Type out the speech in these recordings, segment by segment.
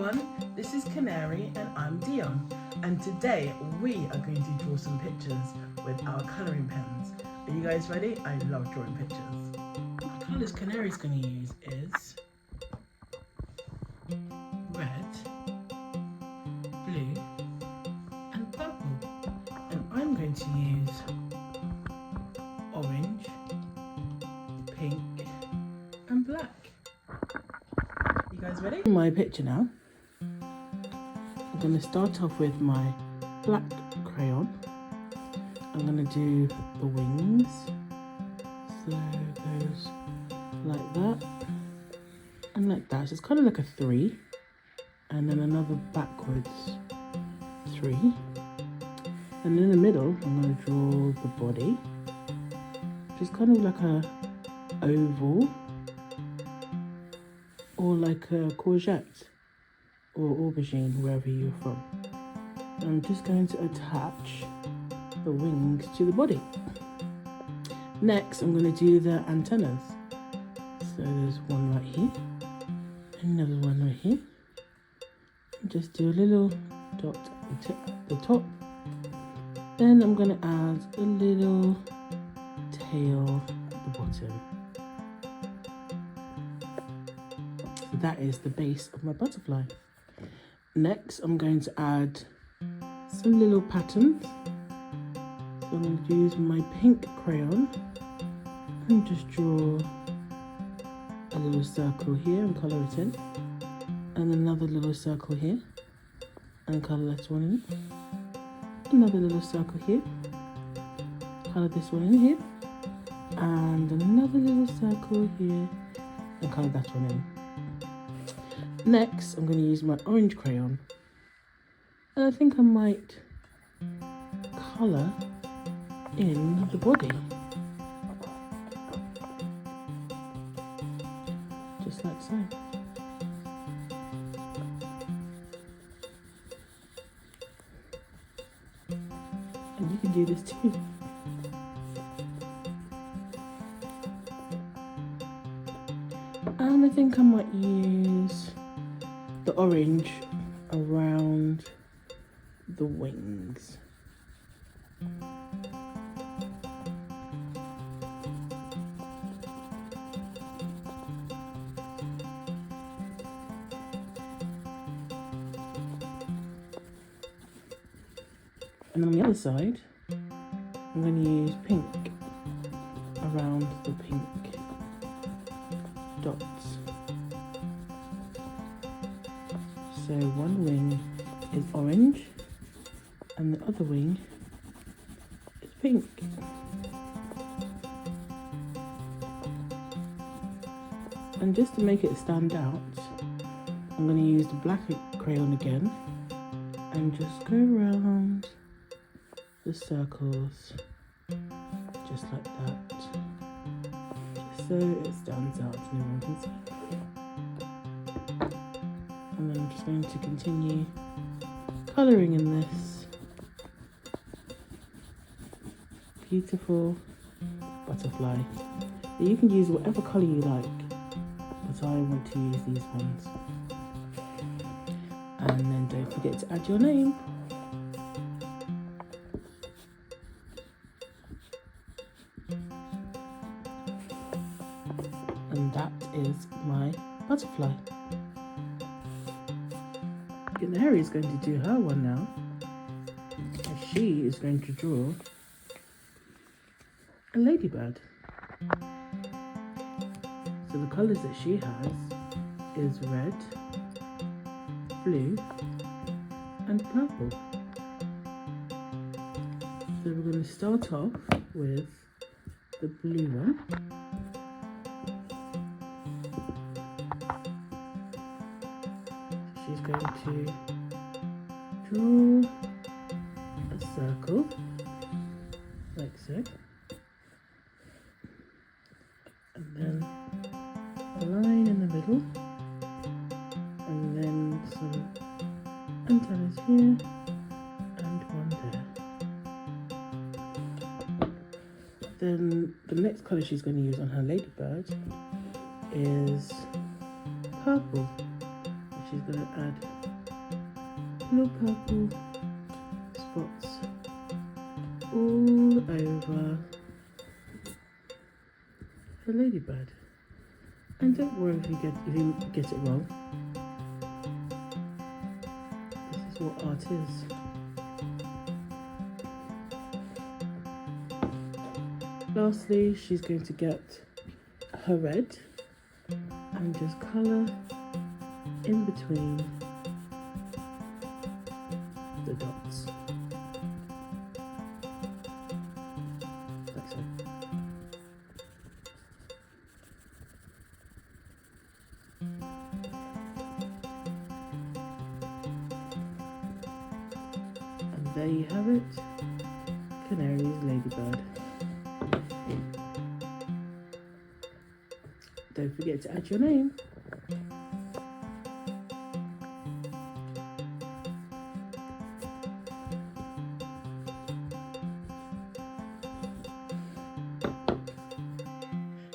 everyone, this is Canary and I'm Dion, and today we are going to draw some pictures with our colouring pens. Are you guys ready? I love drawing pictures. The colours Canary's going to use is red, blue and purple, and I'm going to use orange, pink and black. You guys ready? My picture now. I'm going to start off with my black crayon. I'm going to do the wings. So it goes like that and like that. So it's kind of like a 3. And then another backwards 3. And in the middle, I'm going to draw the body, which is kind of like a oval, or like a courgette or aubergine, wherever you're from. I'm just going to attach the wings to the body. Next, I'm going to do the antennas. So there's one right here, another one right here. And just do a little dot at the top. Then I'm going to add a little tail at the bottom. That is the base of my butterfly. Next, I'm going to add some little patterns. So I'm going to use my pink crayon and just draw a little circle here and colour it in. And another little circle here and colour that one in. Another little circle here, colour this one in here. And another little circle here and colour that one in. Next, I'm going to use my orange crayon, and I think I might colour in the body, just like so. And you can do this too. And I think I might use the orange around the wings. And on the other side, I'm going to use pink around the pink dots. So one wing is orange and the other wing is pink. And just to make it stand out, I'm going to use the black crayon again and just go around the circles just like that, just so it stands out and everyone can see. And then I'm just going to continue colouring in this beautiful butterfly. You can use whatever colour you like, but I want to use these ones. And then don't forget to add your name. And that is my butterfly. Canary is going to do her one now. And she is going to draw a ladybird. So the colours that she has is red, blue and purple. So we're going to start off with the blue one. She's going to draw a circle, like so, and then a line in the middle, and then some antennas here, and one there. Then the next colour she's going to use on her ladybird is purple. she's going to add little purple spots all over her ladybird. And don't worry if you get it wrong. This is what art is. Lastly, she's going to get her red and just colour in between the dots. Like so. And there you have it, Canary's ladybird. Don't forget to add your name.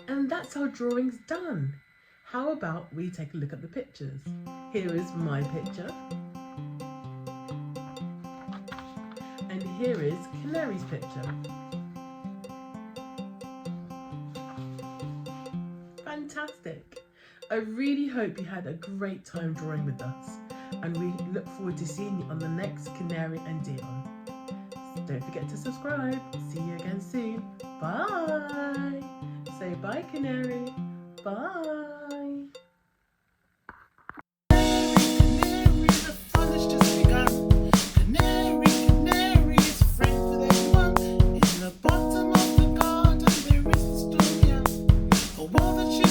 And that's our drawings done. How about we take a look at the pictures? Here is my picture. And here is Canary's picture. Fantastic! I really hope you had a great time drawing with us, and we look forward to seeing you on the next Canary and Dyonne. Don't forget to subscribe. See you again soon. Bye! Say bye, Canary. Bye! Bottom of the garden, there is a storm, yeah. A wall that you